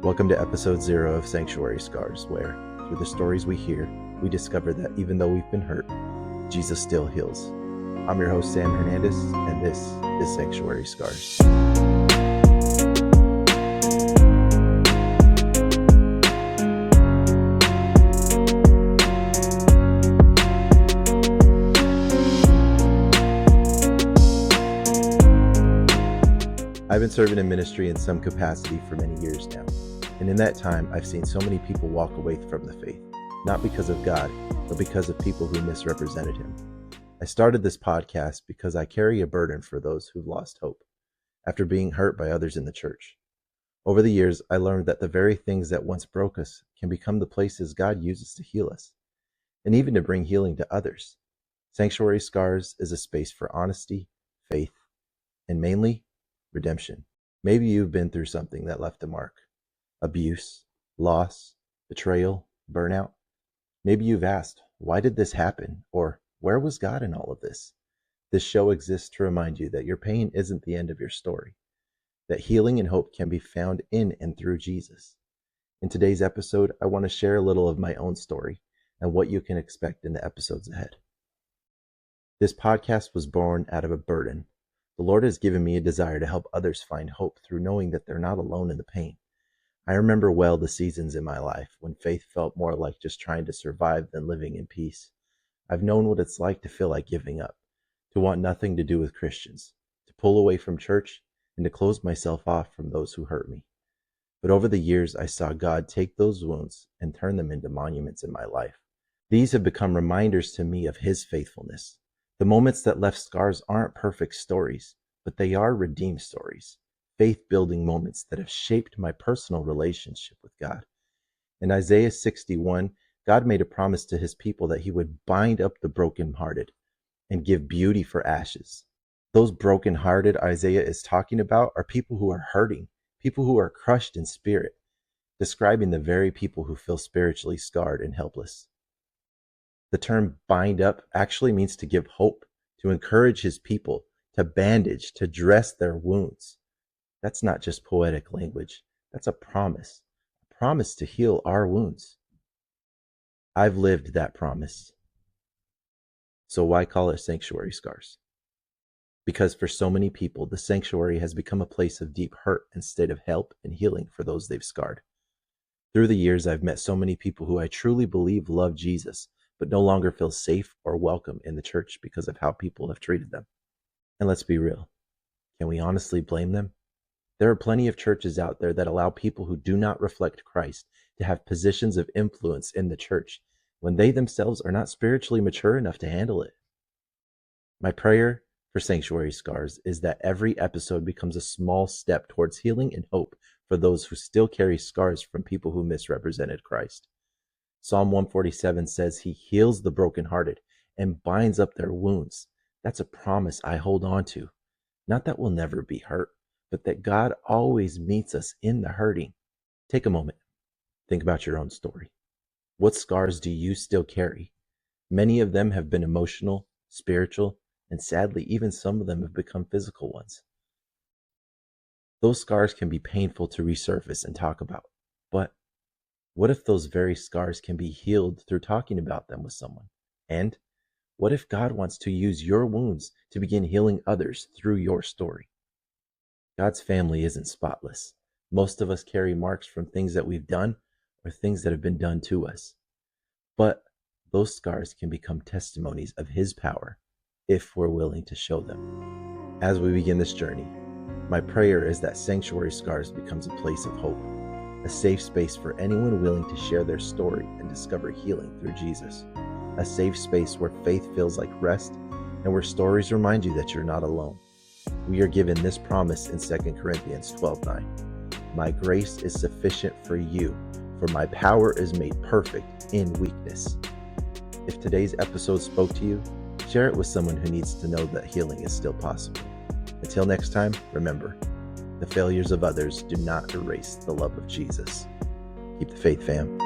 Welcome to episode 0 of Sanctuary Scars, where, through the stories we hear, we discover that even though we've been hurt, Jesus still heals. I'm your host, Sam Hernandez, and this is Sanctuary Scars. I've been serving in ministry in some capacity for many years now, and in that time, I've seen so many people walk away from the faith, not because of God, but because of people who misrepresented Him. I started this podcast because I carry a burden for those who've lost hope after being hurt by others in the church. Over the years, I learned that the very things that once broke us can become the places God uses to heal us, and even to bring healing to others. Sanctuary Scars is a space for honesty, faith, and mainly, redemption. Maybe you've been through something that left a mark. Abuse, loss, betrayal, burnout. Maybe you've asked, why did this happen? Or where was God in all of this? This show exists to remind you that your pain isn't the end of your story, that healing and hope can be found in and through Jesus. In today's episode, I want to share a little of my own story and what you can expect in the episodes ahead. This podcast was born out of a burden. The Lord has given me a desire to help others find hope through knowing that they're not alone in the pain. I remember well the seasons in my life when faith felt more like just trying to survive than living in peace. I've known what it's like to feel like giving up, to want nothing to do with Christians, to pull away from church, and to close myself off from those who hurt me. But over the years, I saw God take those wounds and turn them into monuments in my life. These have become reminders to me of His faithfulness. The moments that left scars aren't perfect stories, but they are redeemed stories, faith-building moments that have shaped my personal relationship with God. In Isaiah 61, God made a promise to His people that He would bind up the brokenhearted and give beauty for ashes. Those brokenhearted Isaiah is talking about are people who are hurting, people who are crushed in spirit, describing the very people who feel spiritually scarred and helpless. The term bind up actually means to give hope, to encourage His people, to bandage, to dress their wounds. That's not just poetic language. That's a promise to heal our wounds. I've lived that promise. So why call it Sanctuary Scars? Because for so many people, the sanctuary has become a place of deep hurt instead of help and healing for those they've scarred. Through the years, I've met so many people who I truly believe love Jesus, but no longer feel safe or welcome in the church because of how people have treated them. And let's be real. Can we honestly blame them? There are plenty of churches out there that allow people who do not reflect Christ to have positions of influence in the church when they themselves are not spiritually mature enough to handle it. My prayer for Sanctuary Scars is that every episode becomes a small step towards healing and hope for those who still carry scars from people who misrepresented Christ. Psalm 147 says He heals the brokenhearted and binds up their wounds. That's a promise I hold on to. Not that we'll never be hurt, but that God always meets us in the hurting. Take a moment. Think about your own story. What scars do you still carry? Many of them have been emotional, spiritual, and sadly, even some of them have become physical ones. Those scars can be painful to resurface and talk about, but what if those very scars can be healed through talking about them with someone? And what if God wants to use your wounds to begin healing others through your story? God's family isn't spotless. Most of us carry marks from things that we've done or things that have been done to us. But those scars can become testimonies of His power if we're willing to show them. As we begin this journey, my prayer is that Sanctuary Scars becomes a place of hope, a safe space for anyone willing to share their story and discover healing through Jesus. A safe space where faith feels like rest and where stories remind you that you're not alone. We are given this promise in 2 Corinthians 12:9. My grace is sufficient for you, for my power is made perfect in weakness. If today's episode spoke to you, share it with someone who needs to know that healing is still possible. Until next time, remember, the failures of others do not erase the love of Jesus. Keep the faith, fam.